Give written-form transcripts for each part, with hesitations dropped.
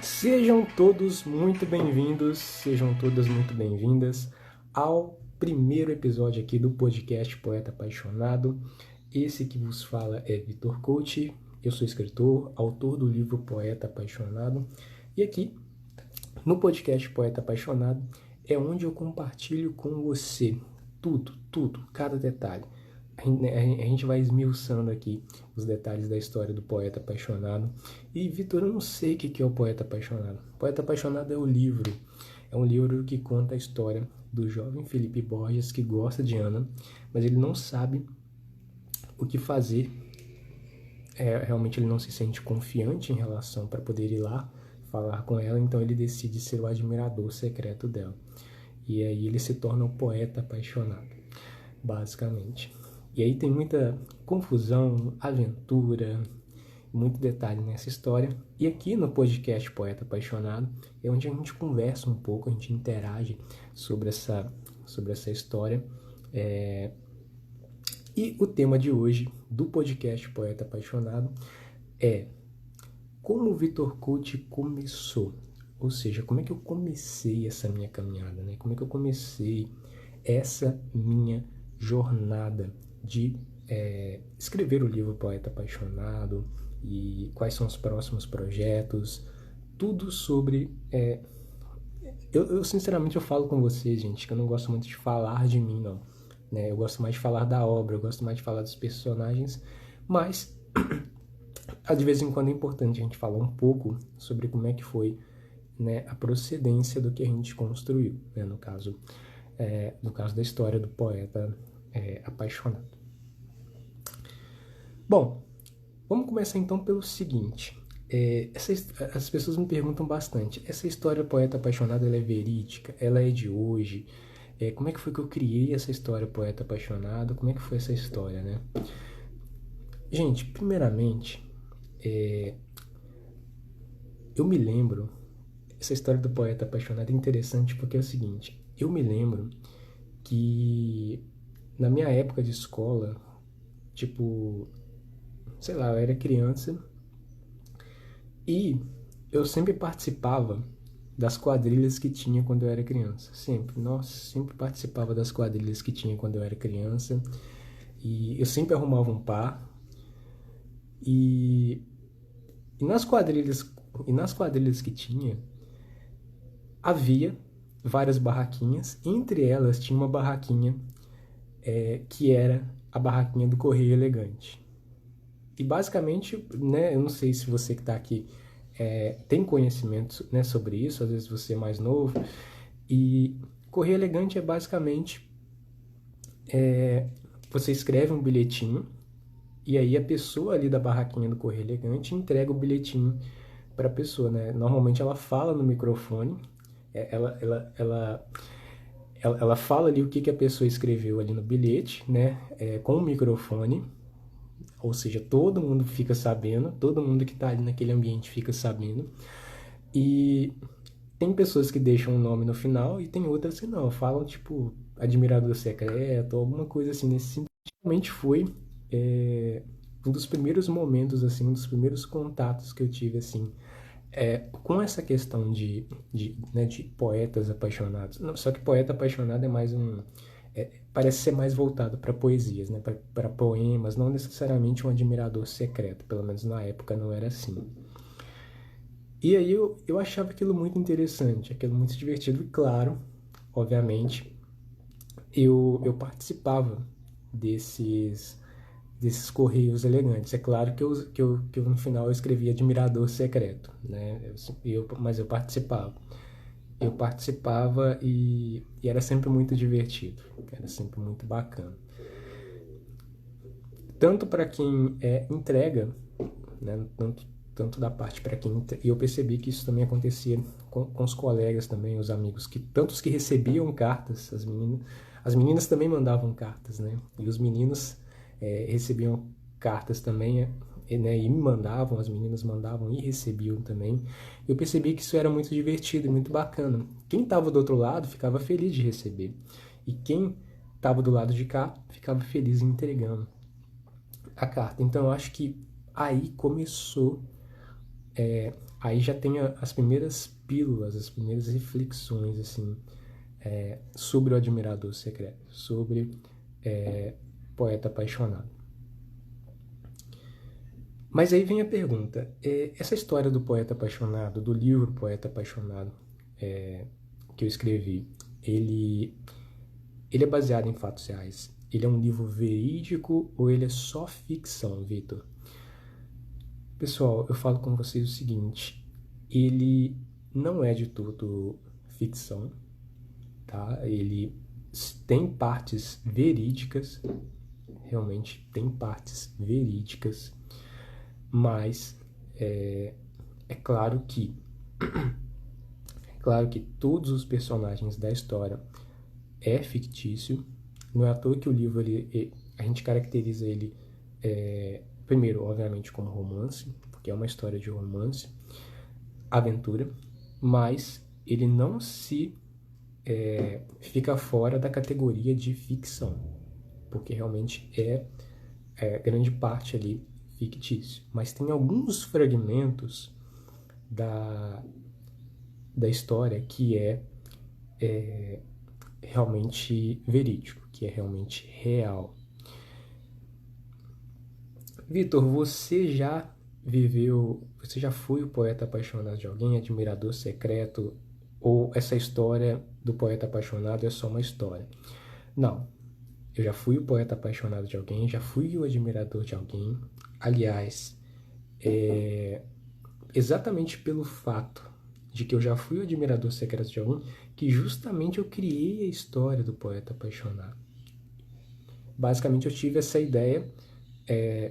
Sejam todos muito bem-vindos, sejam todas muito bem-vindas ao primeiro episódio aqui do podcast Poeta Apaixonado. Esse que vos fala é Vitor Couto, eu sou escritor, autor do livro Poeta Apaixonado, e aqui no podcast Poeta Apaixonado é onde eu compartilho com você tudo, cada detalhe. A gente vai esmiuçando aqui os detalhes da história do poeta apaixonado. E, Vitor, eu não sei o que é o poeta apaixonado. O poeta apaixonado é um livro que conta a história do jovem Felipe Borges, que gosta de Ana, mas ele não sabe o que fazer. Realmente ele não se sente confiante em relação para poder ir lá falar com ela, então ele decide ser o admirador secreto dela. E aí ele se torna o poeta apaixonado, basicamente. E aí tem muita confusão, aventura, muito detalhe nessa história. E aqui no podcast Poeta Apaixonado é onde a gente conversa um pouco, a gente interage sobre essa história. E o tema de hoje do podcast Poeta Apaixonado é como o Vitor Couto começou. Ou seja, como é que eu comecei essa minha caminhada, né? Como é que eu comecei essa minha jornada de escrever o livro Poeta Apaixonado e quais são os próximos projetos, tudo sobre... eu sinceramente eu falo com vocês, gente, que eu não gosto muito de falar de mim, não. Né? Eu gosto mais de falar da obra, eu gosto mais de falar dos personagens, mas de vez em quando é importante a gente falar um pouco sobre como é que foi, né, a procedência do que a gente construiu, né, no caso da história do poeta apaixonado. Bom, vamos começar então pelo seguinte. As pessoas me perguntam bastante, essa história do poeta apaixonado, ela é verídica? Ela é de hoje? Como é que foi que eu criei essa história poeta apaixonado? Como é que foi essa história, né? Gente, primeiramente, eu me lembro, essa história do poeta apaixonado é interessante porque é o seguinte, eu me lembro que na minha época de escola, tipo, sei lá, eu era criança e eu sempre participava das quadrilhas que tinha quando eu era criança. Sempre, nossa, sempre participava das quadrilhas que tinha quando eu era criança. E eu sempre arrumava um par. E, e nas quadrilhas que tinha, havia várias barraquinhas. Entre elas tinha uma barraquinha que era a barraquinha do Correio Elegante. E basicamente, né, eu não sei se você que está aqui tem conhecimento, né, sobre isso, às vezes você é mais novo. E Correio Elegante é basicamente você escreve um bilhetinho e aí a pessoa ali da barraquinha do Correio Elegante entrega o bilhetinho para a pessoa, né? Normalmente ela fala no microfone, ela fala ali o que a pessoa escreveu ali no bilhete, né? Com o microfone, ou seja, todo mundo fica sabendo, todo mundo que está ali naquele ambiente fica sabendo. E tem pessoas que deixam o nome no final e tem outras que não, falam tipo admirador secreto, alguma coisa assim nesse sentido. Realmente foi um dos primeiros momentos, assim, um dos primeiros contatos que eu tive, assim, com essa questão né, de poetas apaixonados. Não, só que poeta apaixonado é mais parece ser mais voltado para poesias, né, para poemas, não necessariamente um admirador secreto, pelo menos na época não era assim. E aí eu achava aquilo muito interessante, aquilo muito divertido, e claro, obviamente, eu participava desses correios elegantes. É claro que eu no final eu escrevi admirador secreto, né? Mas eu participava. Eu participava e era sempre muito divertido, era sempre muito bacana. Tanto para quem entrega, né? Tanto da parte para quem... E eu percebi que isso também acontecia com os colegas também, os amigos, tanto os que recebiam cartas, as meninas também mandavam cartas, né? E os meninos recebiam cartas também, né? E me mandavam, as meninas mandavam e recebiam também. Eu percebi que isso era muito divertido e muito bacana. Quem estava do outro lado ficava feliz de receber. E quem estava do lado de cá ficava feliz entregando a carta. Então eu acho que aí começou aí já tem as primeiras pílulas, as primeiras reflexões, assim, sobre o admirador secreto, sobre poeta apaixonado. Mas aí vem a pergunta, essa história do poeta apaixonado, do livro Poeta Apaixonado, que eu escrevi, ele é baseado em fatos reais? Ele é um livro verídico ou ele é só ficção, Vitor? Pessoal, eu falo com vocês o seguinte, ele não é de todo ficção, tá? Ele tem partes verídicas, realmente tem partes verídicas, mas é claro que todos os personagens da história é fictício. Não é à toa que o livro a gente caracteriza ele primeiro, obviamente, como romance, porque é uma história de romance, aventura, mas ele não se fica fora da categoria de ficção, porque realmente grande parte ali fictício. Mas tem alguns fragmentos da história que é realmente verídico, que é realmente real. Vitor, você já foi o poeta apaixonado de alguém, admirador secreto, ou essa história do poeta apaixonado é só uma história? Não, eu já fui o poeta apaixonado de alguém, já fui o admirador de alguém. Aliás, exatamente pelo fato de que eu já fui o admirador secreto de alguém, que justamente eu criei a história do poeta apaixonado. Basicamente, eu tive essa ideia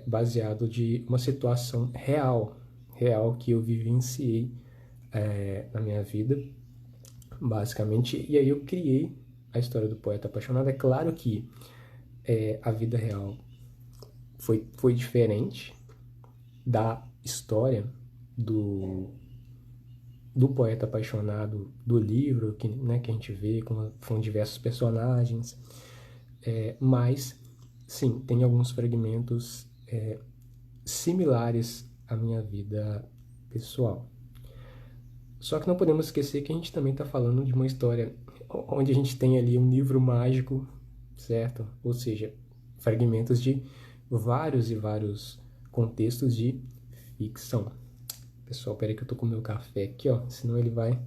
baseado de uma situação real que eu vivenciei na minha vida, basicamente, e aí eu criei a história do poeta apaixonado. É claro que a vida real foi diferente da história do poeta apaixonado do livro, que a gente vê com diversos personagens, mas sim, tem alguns fragmentos similares à minha vida pessoal. Só que não podemos esquecer que a gente também está falando de uma história onde a gente tem ali um livro mágico, certo? Ou seja, fragmentos de vários e vários contextos de ficção. Pessoal, peraí que eu tô com o meu café aqui, ó, senão ele vai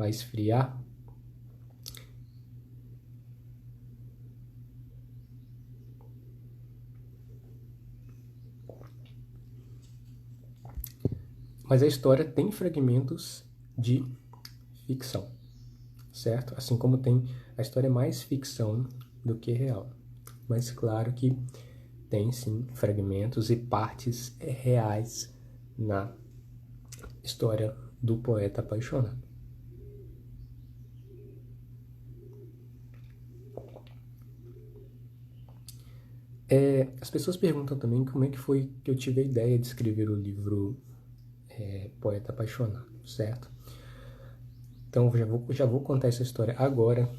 esfriar. Mas a história tem fragmentos de ficção, certo? Assim como a história é mais ficção do que real. Mas claro que tem sim fragmentos e partes reais na história do poeta apaixonado. As pessoas perguntam também como é que foi que eu tive a ideia de escrever o livro Poeta Apaixonado, certo? Então já vou contar essa história agora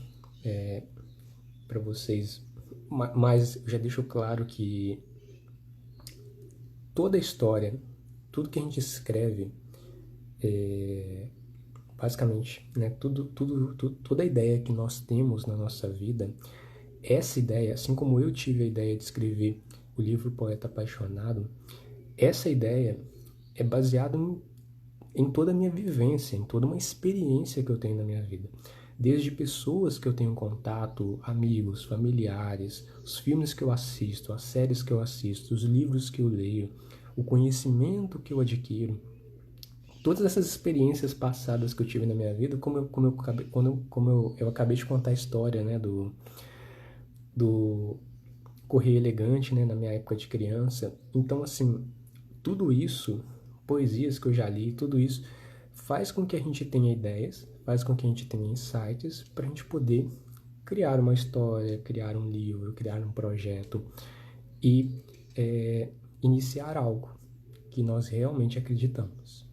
para vocês, mas já deixo claro que toda a história, tudo que a gente escreve, basicamente, né, toda a ideia que nós temos na nossa vida, essa ideia, assim como eu tive a ideia de escrever o livro Poeta Apaixonado, essa ideia é baseada em toda a minha vivência, em toda uma experiência que eu tenho na minha vida. Desde pessoas que eu tenho contato, amigos, familiares, os filmes que eu assisto, as séries que eu assisto, os livros que eu leio, o conhecimento que eu adquiro, todas essas experiências passadas que eu tive na minha vida, como eu acabei de contar a história, né, do Correio Elegante, né, na minha época de criança. Então, assim, tudo isso, poesias que eu já li, tudo isso faz com que a gente tenha ideias, faz com que a gente tenha insights para a gente poder criar uma história, criar um livro, criar um projeto e iniciar algo que nós realmente acreditamos.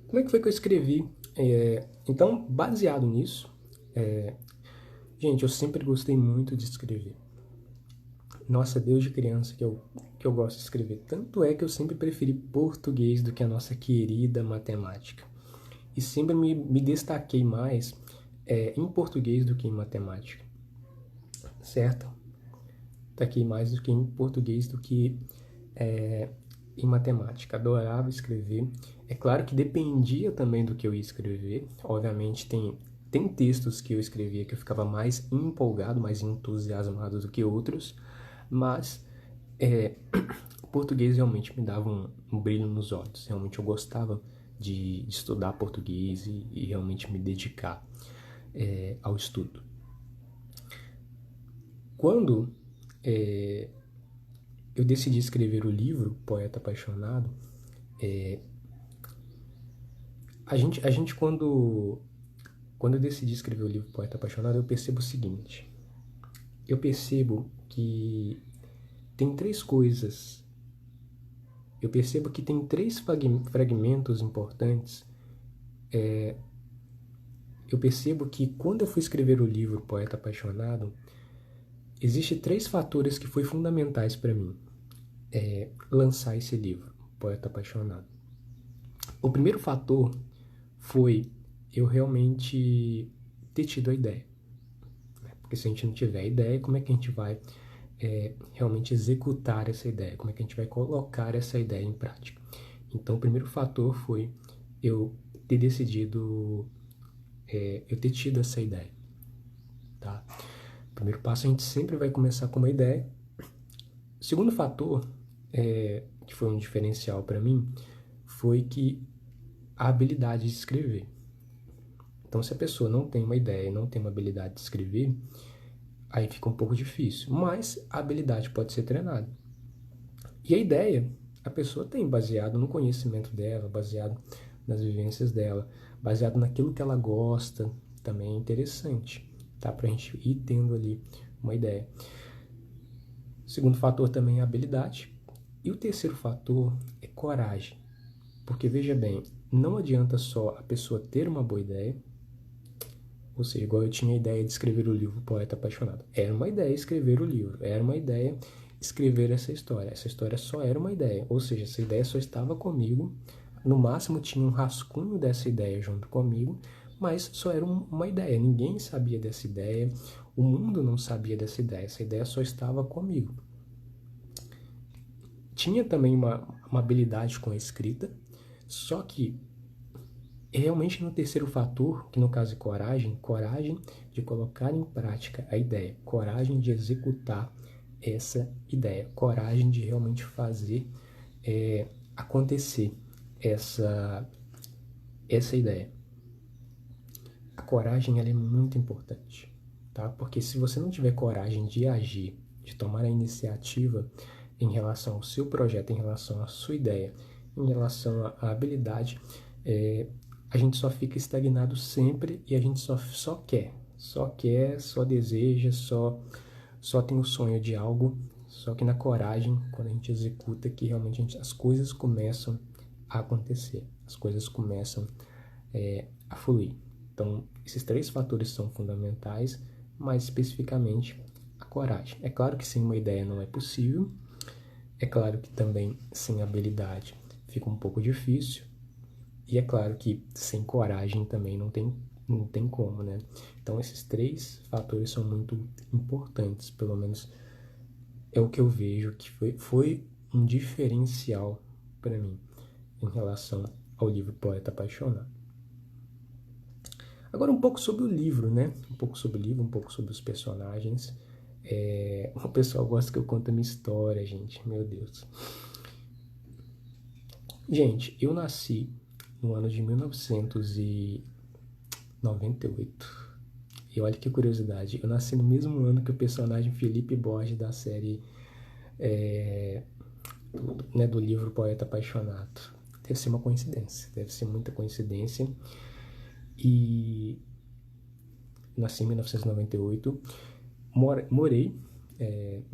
Como é que foi que eu escrevi Então, baseado nisso, gente, eu sempre gostei muito de escrever. Nossa, desde criança que eu gosto de escrever. Tanto é que eu sempre preferi português do que a nossa querida matemática. E sempre me destaquei mais em português do que em matemática, certo? Destaquei mais do que em português do que em matemática. Adorava escrever. É claro que dependia também do que eu ia escrever. Obviamente tem textos que eu escrevia que eu ficava mais empolgado, mais entusiasmado do que outros, mas o português realmente me dava um brilho nos olhos. Realmente eu gostava de estudar português e realmente me dedicar ao estudo. Quando eu decidi escrever o livro Poeta Apaixonado, a gente quando eu decidi escrever o livro Poeta Apaixonado, eu percebo o seguinte. Eu percebo que tem três coisas. Eu percebo que tem três fragmentos importantes. Eu percebo que quando eu fui escrever o livro Poeta Apaixonado, existem três fatores que foram fundamentais para mim lançar esse livro, Poeta Apaixonado. O primeiro fator foi eu realmente ter tido a ideia. Porque se a gente não tiver a ideia, como é que a gente vai realmente executar essa ideia? Como é que a gente vai colocar essa ideia em prática? Então, o primeiro fator foi eu ter decidido, eu ter tido essa ideia. Tá? O primeiro passo, a gente sempre vai começar com uma ideia. O segundo fator, que foi um diferencial para mim, foi que a habilidade de escrever. Então, se a pessoa não tem uma ideia, não tem uma habilidade de escrever, aí fica um pouco difícil. Mas a habilidade pode ser treinada. E a ideia, a pessoa tem baseado no conhecimento dela, baseado nas vivências dela, baseado naquilo que ela gosta, também é interessante, tá? Pra gente ir tendo ali uma ideia. O segundo fator também é a habilidade. E o terceiro fator é coragem. Porque, veja bem, não adianta só a pessoa ter uma boa ideia, ou seja, igual eu tinha a ideia de escrever o livro Poeta Apaixonado. Era uma ideia escrever o livro, era uma ideia escrever essa história. Essa história só era uma ideia, ou seja, essa ideia só estava comigo. No máximo tinha um rascunho dessa ideia junto comigo, mas só era uma ideia. Ninguém sabia dessa ideia, o mundo não sabia dessa ideia. Essa ideia só estava comigo. Tinha também uma habilidade com a escrita, só que realmente no terceiro fator, que no caso é coragem de colocar em prática a ideia, coragem de executar essa ideia, coragem de realmente fazer acontecer essa ideia. A coragem ela é muito importante, tá? Porque se você não tiver coragem de agir, de tomar a iniciativa em relação ao seu projeto, em relação à sua ideia, em relação à habilidade, a gente só fica estagnado sempre e a gente só quer, só deseja, só tem o sonho de algo, só que na coragem, quando a gente executa, que realmente as coisas começam a acontecer, as coisas começam a fluir. Então, esses três fatores são fundamentais, mais especificamente a coragem. É claro que sem uma ideia não é possível, é claro que também sem habilidade fica um pouco difícil, e é claro que sem coragem também não tem como, né? Então, esses três fatores são muito importantes, pelo menos é o que eu vejo que foi um diferencial para mim em relação ao livro Poeta Apaixonado. Agora um pouco sobre o livro, né? Um pouco sobre o livro, um pouco sobre os personagens. O pessoal gosta que eu conte a minha história, gente. Meu Deus. Gente, eu nasci no ano de 1998. E olha que curiosidade, eu nasci no mesmo ano que o personagem Felipe Borges da série do livro Poeta Apaixonado. Deve ser uma coincidência, deve ser muita coincidência. E nasci em 1998,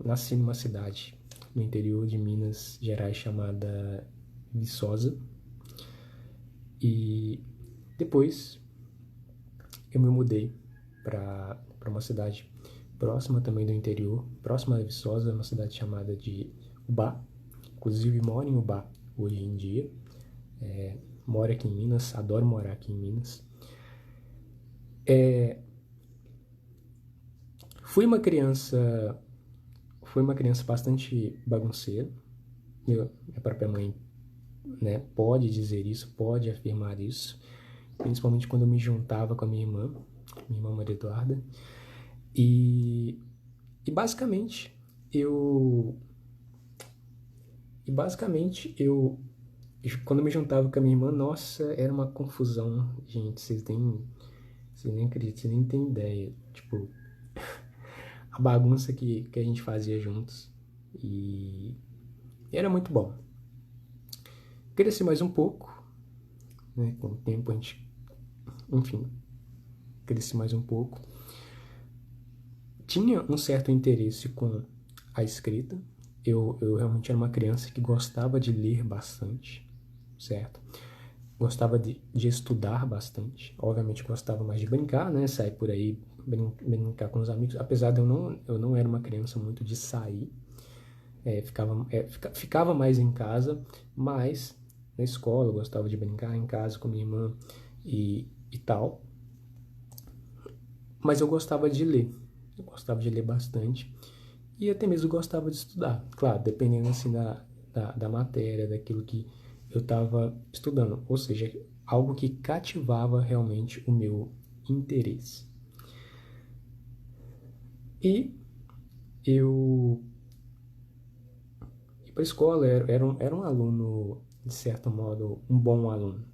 nasci numa cidade no interior de Minas Gerais chamada Viçosa. E Depois eu me mudei para uma cidade próxima também do interior, próxima a Viçosa, uma cidade chamada de Ubá. Inclusive moro em Ubá hoje em dia. Moro aqui em Minas, adoro morar aqui em Minas. Fui uma criança bastante bagunceira. Minha própria mãe, né, pode dizer isso, pode afirmar isso, principalmente quando eu me juntava com a minha irmã Maria Eduarda. E basicamente quando eu me juntava com a minha irmã, nossa, era uma confusão, gente, vocês nem acreditam, vocês nem têm ideia, tipo, a bagunça que a gente fazia juntos. E era muito bom. Cresci mais um pouco, né? Com o tempo a gente, enfim, cresci mais um pouco. Tinha um certo interesse com a escrita. Eu realmente era uma criança que gostava de ler bastante, certo? Gostava de estudar bastante. Obviamente gostava mais de brincar, né? Sair por aí, brincar com os amigos. Apesar de eu não era uma criança muito de sair. Ficava mais em casa, mas na escola eu gostava de brincar em casa com minha irmã e tal. Mas eu gostava de ler. Eu gostava de ler bastante. E até mesmo gostava de estudar. Claro, dependendo assim da matéria, daquilo que eu estava estudando. Ou seja, algo que cativava realmente o meu interesse. E eu ia para a escola, era um aluno, de certo modo, um bom aluno.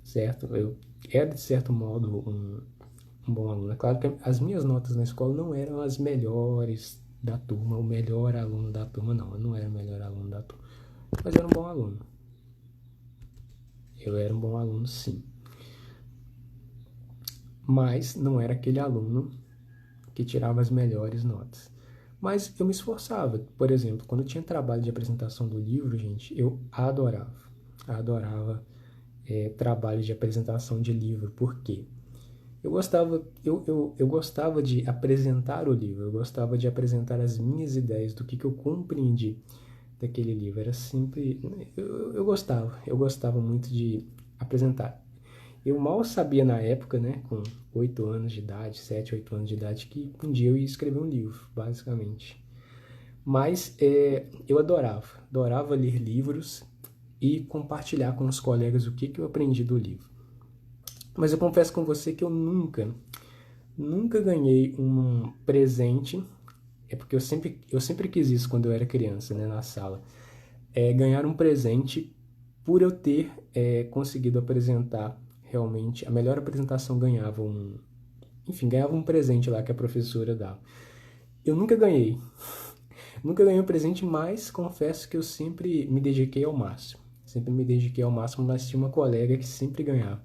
Certo? Eu era, de certo modo, um bom aluno. É claro que as minhas notas na escola não eram as melhores da turma, o melhor aluno da turma, não. Eu não era o melhor aluno da turma, mas eu era um bom aluno. Eu era um bom aluno, sim. Mas não era aquele aluno que tirava as melhores notas. Mas eu me esforçava. Por exemplo, quando tinha trabalho de apresentação do livro, gente, eu adorava. Adorava trabalho de apresentação de livro. Por quê? Eu gostava de apresentar o livro, eu gostava de apresentar as minhas ideias do que eu compreendi daquele livro. Era sempre. Eu gostava muito de apresentar. Eu mal sabia na época, né, com 8 anos de idade, 7, 8 anos de idade, que um dia eu ia escrever um livro, basicamente. Mas eu adorava ler livros e compartilhar com os colegas o que eu aprendi do livro. Mas eu confesso com você que eu nunca ganhei um presente. É porque eu sempre quis isso quando eu era criança, né, na sala. Ganhar um presente por eu ter conseguido apresentar realmente. A melhor apresentação ganhava ganhava um presente lá que a professora dava. Eu nunca ganhei. Nunca ganhei um presente, mas confesso que eu sempre me dediquei ao máximo. Sempre me dediquei ao máximo, mas tinha uma colega que sempre ganhava.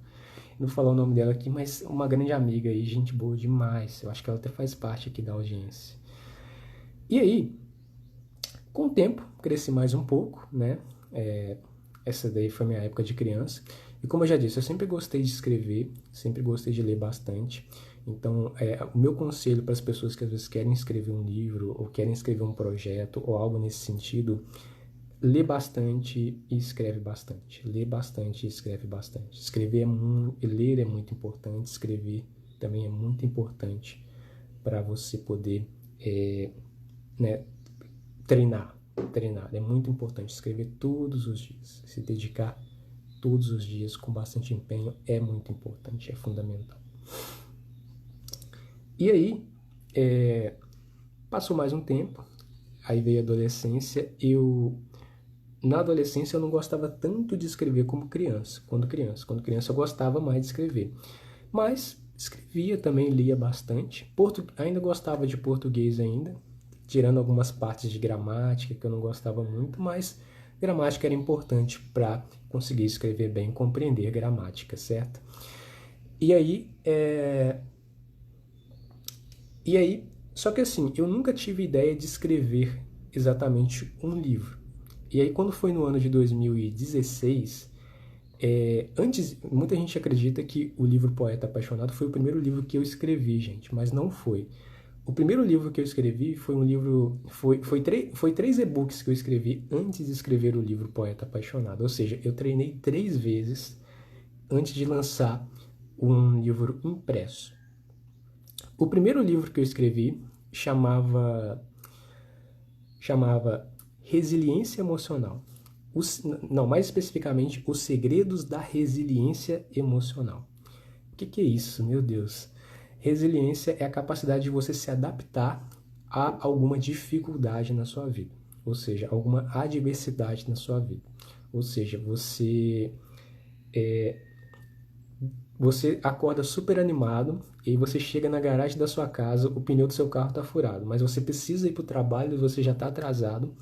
Não vou falar o nome dela aqui, mas uma grande amiga aí, gente boa demais. Eu acho que ela até faz parte aqui da audiência. E aí, com o tempo, cresci mais um pouco, né? Essa daí foi minha época de criança. E como eu já disse, eu sempre gostei de escrever, sempre gostei de ler bastante. Então, o meu conselho para as pessoas que às vezes querem escrever um livro, ou querem escrever um projeto, ou algo nesse sentido, lê bastante e escreve bastante. Lê bastante e escreve bastante. Ler é muito importante, escrever também é muito importante para você poder né, treinar. É muito importante escrever todos os dias. Se dedicar todos os dias com bastante empenho é muito importante, é fundamental. E aí, passou mais um tempo, aí veio a adolescência. Na adolescência eu não gostava tanto de escrever como criança. Quando criança eu gostava mais de escrever. Mas escrevia também, lia bastante. Ainda gostava de português ainda, tirando algumas partes de gramática que eu não gostava muito, mas gramática era importante para conseguir escrever bem, compreender gramática, certo? E aí, só que assim, eu nunca tive ideia de escrever exatamente um livro. E aí, quando foi no ano de 2016, Antes, muita gente acredita que o livro Poeta Apaixonado foi o primeiro livro que eu escrevi, gente, mas não foi. O primeiro livro que eu escrevi foi um livro. Foi 3 e-books que eu escrevi antes de escrever o livro Poeta Apaixonado. Ou seja, eu treinei 3 vezes antes de lançar um livro impresso. O primeiro livro que eu escrevi chamava Resiliência Emocional. Mais especificamente, Os Segredos da Resiliência Emocional. O que é isso, meu Deus? Resiliência é a capacidade de você se adaptar a alguma dificuldade na sua vida, ou seja, alguma adversidade na sua vida. Ou seja, você acorda super animado e você chega na garagem da sua casa, o pneu do seu carro está furado, mas você precisa ir para o trabalho e você já está atrasado.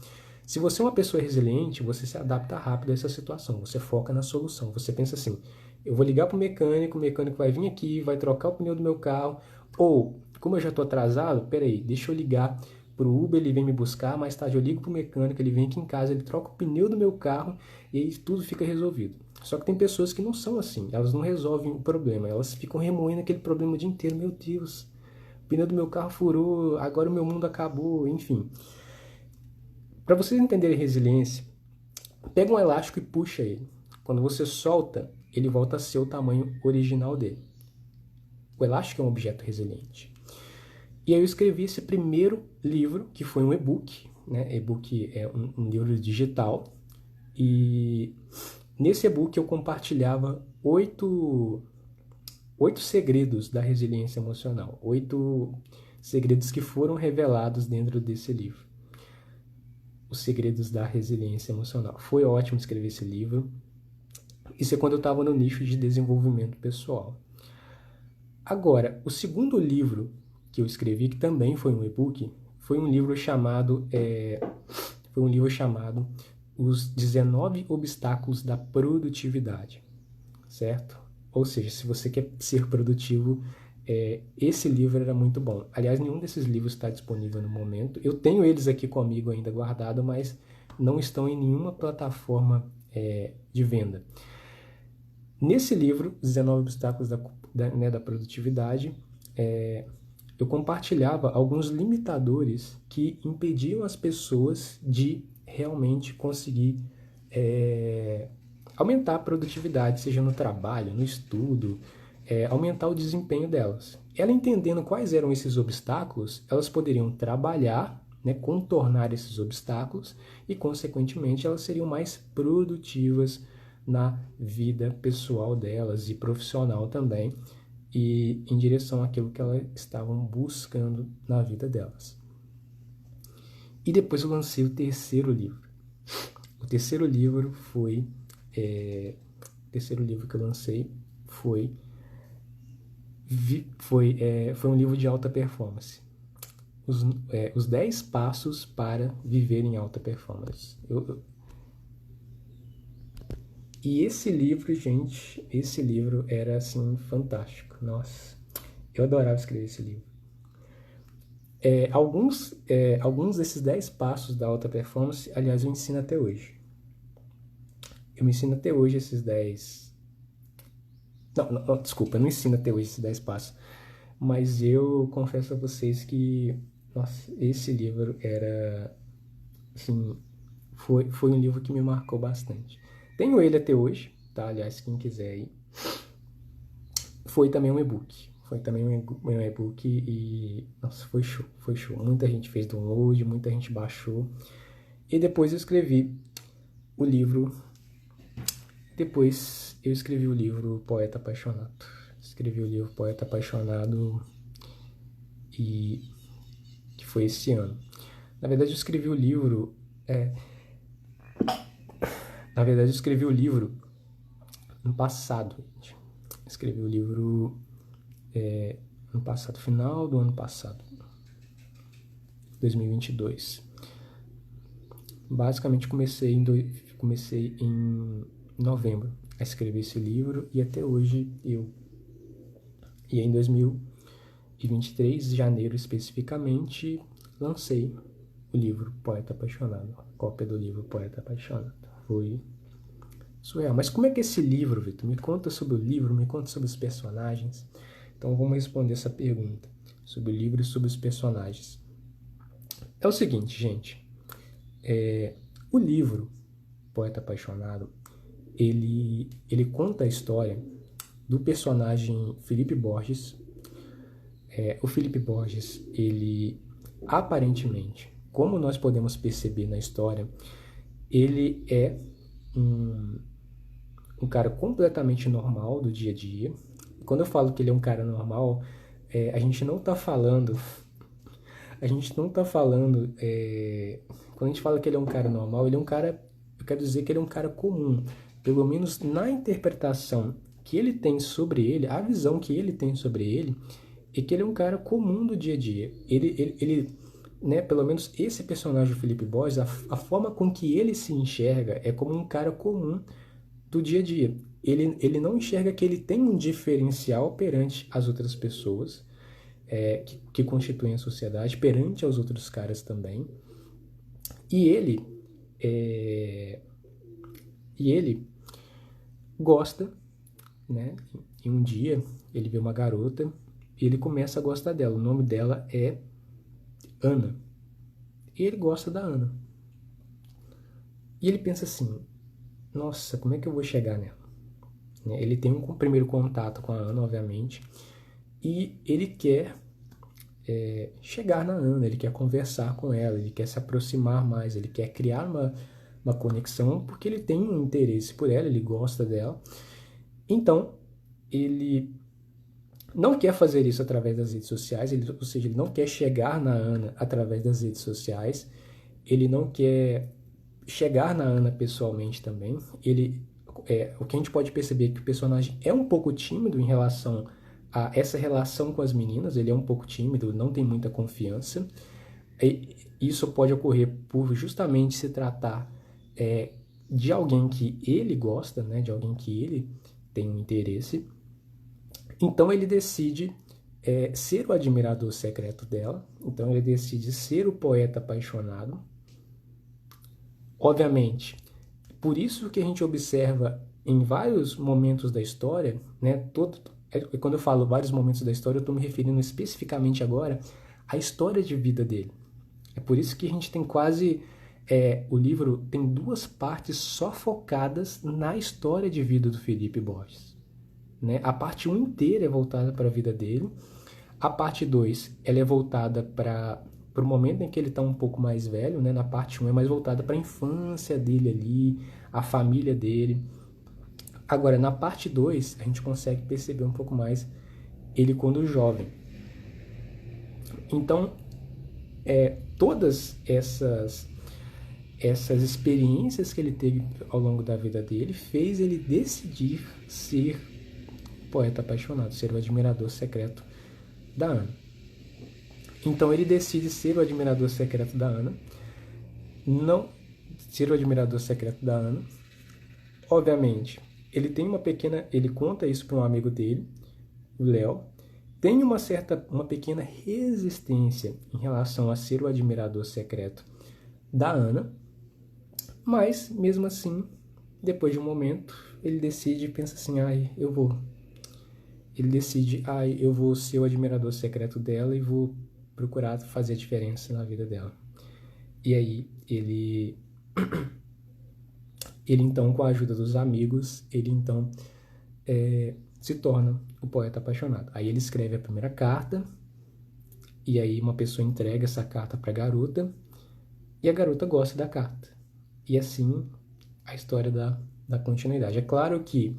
Se você é uma pessoa resiliente, você se adapta rápido a essa situação, você foca na solução. Você pensa assim, eu vou ligar para o mecânico vai vir aqui, vai trocar o pneu do meu carro, ou, como eu já estou atrasado, peraí, deixa eu ligar para o Uber, ele vem me buscar, mais tarde eu ligo para o mecânico, ele vem aqui em casa, ele troca o pneu do meu carro e aí tudo fica resolvido. Só que tem pessoas que não são assim, elas não resolvem o problema, elas ficam remoendo aquele problema o dia inteiro. Meu Deus, o pneu do meu carro furou, agora o meu mundo acabou, enfim. Para vocês entenderem resiliência, pega um elástico e puxa ele. Quando você solta, ele volta a ser o tamanho original dele. O elástico é um objeto resiliente. E aí eu escrevi esse primeiro livro, que foi um e-book, né? E-book é um livro digital. E nesse e-book eu compartilhava 8 segredos da resiliência emocional. 8 segredos que foram revelados dentro desse livro. Os segredos da resiliência emocional. Foi ótimo escrever esse livro. Isso é quando eu estava no nicho de desenvolvimento pessoal. Agora, o segundo livro que eu escrevi, que também foi um e-book, foi um livro chamado Os 19 Obstáculos da Produtividade, certo? Ou seja, se você quer ser produtivo, esse livro era muito bom. Aliás, nenhum desses livros está disponível no momento. Eu tenho eles aqui comigo ainda guardado, mas não estão em nenhuma plataforma de venda. Nesse livro, 19 Obstáculos da Produtividade, eu compartilhava alguns limitadores que impediam as pessoas de realmente conseguir aumentar a produtividade, seja no trabalho, no estudo, aumentar o desempenho delas. Ela entendendo quais eram esses obstáculos, elas poderiam trabalhar, né, contornar esses obstáculos e, consequentemente, elas seriam mais produtivas na vida pessoal delas e profissional também, e em direção àquilo que elas estavam buscando na vida delas. E depois eu lancei o terceiro livro. O terceiro livro que eu lancei foi um livro de alta performance. Os 10 passos para viver em alta performance. E esse livro, gente, era assim fantástico. Nossa, eu adorava escrever esse livro. Alguns desses 10 passos da alta performance, aliás, eu ensino até hoje. Eu me ensino até hoje esses 10. Não, desculpa, eu não ensino até hoje esses 10 passos. Mas eu confesso a vocês que, nossa, esse livro era, assim, foi um livro que me marcou bastante. Tenho ele até hoje, tá? Aliás, quem quiser aí. Foi também um e-book. E, nossa, foi show. Muita gente fez download, muita gente baixou. E depois eu escrevi o livro. Depois eu escrevi o livro Poeta Apaixonado. E que foi esse ano. Na verdade, eu escrevi o livro. No passado, gente. Escrevi o livro no passado, final do ano passado, 2022. Basicamente comecei em novembro a escrever esse livro e até hoje E em 2023, janeiro especificamente, lancei o livro Poeta Apaixonado, a cópia do livro Poeta Apaixonado. Foi Surreal. Mas como é que é esse livro, Vitor? Me conta sobre o livro, me conta sobre os personagens. Então vamos responder essa pergunta sobre o livro e sobre os personagens. É o seguinte, gente. O livro Poeta Apaixonado, ele conta a história do personagem Felipe Borges. O Felipe Borges, ele aparentemente, como nós podemos perceber na história, ele é um cara completamente normal do dia a dia. Quando eu falo que ele é um cara normal, a gente não está falando. A gente não está falando. Quando a gente fala que ele é um cara normal, ele é um cara. Eu quero dizer que ele é um cara comum. Pelo menos na interpretação que ele tem sobre ele, a visão que ele tem sobre ele, é que ele é um cara comum do dia a dia. Né, pelo menos esse personagem, o Felipe Borges, a forma com que ele se enxerga é como um cara comum do dia a dia. Ele não enxerga que ele tem um diferencial perante as outras pessoas, que constituem a sociedade, perante aos outros caras também. E ele gosta, né? E um dia ele vê uma garota e ele começa a gostar dela. O nome dela é Ana. E ele gosta da Ana. E ele pensa assim, nossa, como é que eu vou chegar nela? Ele tem um primeiro contato com a Ana, obviamente, e ele quer chegar na Ana, ele quer conversar com ela, ele quer se aproximar mais, ele quer criar uma conexão, porque ele tem um interesse por ela, ele gosta dela. Então, ele não quer fazer isso através das redes sociais, ou seja, ele não quer chegar na Ana através das redes sociais, ele não quer chegar na Ana pessoalmente também. O que a gente pode perceber é que o personagem é um pouco tímido em relação a essa relação com as meninas, ele é um pouco tímido, não tem muita confiança. E isso pode ocorrer por justamente se tratar de alguém que ele gosta, né, de alguém que ele tem um interesse. Então ele decide ser o admirador secreto dela, então ele decide ser o poeta apaixonado. Obviamente, por isso que a gente observa em vários momentos da história, né, quando eu falo vários momentos da história, eu estou me referindo especificamente agora à história de vida dele. É por isso que a gente tem o livro tem 2 partes só focadas na história de vida do Felipe Borges. Né? A parte 1 inteira é voltada para a vida dele. A parte 2 ela é voltada para o momento em que ele está um pouco mais velho. Né? Na parte 1 é mais voltada para a infância dele ali, a família dele. Agora, na parte 2, a gente consegue perceber um pouco mais ele quando jovem. Então, todas essas experiências que ele teve ao longo da vida dele fez ele decidir ser poeta apaixonado, ser o admirador secreto da Ana. Então ele decide ser o admirador secreto da Ana, não ser o admirador secreto da Ana. Obviamente, ele conta isso para um amigo dele, o Léo, tem uma pequena resistência em relação a ser o admirador secreto da Ana, mas mesmo assim, depois de um momento, ele decide e pensa assim, eu vou ser o admirador secreto dela e vou procurar fazer a diferença na vida dela. E aí ele então, com a ajuda dos amigos, ele então se torna o poeta apaixonado. Aí ele escreve a primeira carta, e aí uma pessoa entrega essa carta para a garota, e a garota gosta da carta. E assim a história da continuidade. É claro que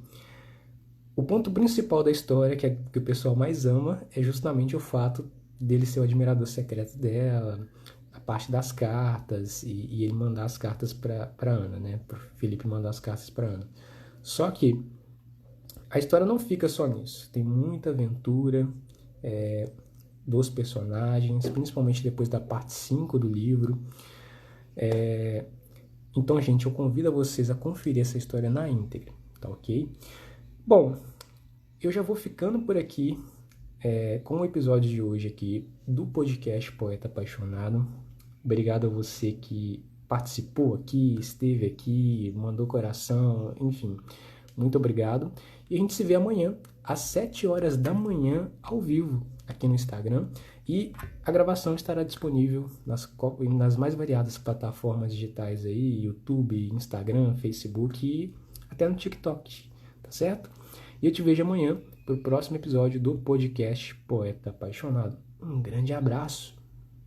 o ponto principal da história, que o pessoal mais ama, é justamente o fato dele ser o admirador secreto dela, a parte das cartas, e ele mandar as cartas para Ana, né? Para Felipe mandar as cartas para Ana. Só que a história não fica só nisso. Tem muita aventura dos personagens, principalmente depois da parte 5 do livro. Então, gente, eu convido vocês a conferir essa história na íntegra, tá ok? Bom, eu já vou ficando por aqui com o episódio de hoje aqui do podcast Poeta Apaixonado. Obrigado a você que participou aqui, esteve aqui, mandou coração, enfim, muito obrigado. E a gente se vê amanhã, às 7 horas da manhã, ao vivo, aqui no Instagram. E a gravação estará disponível nas mais variadas plataformas digitais aí, YouTube, Instagram, Facebook e até no TikTok, tá certo? E eu te vejo amanhã para o próximo episódio do podcast Poeta Apaixonado. Um grande abraço!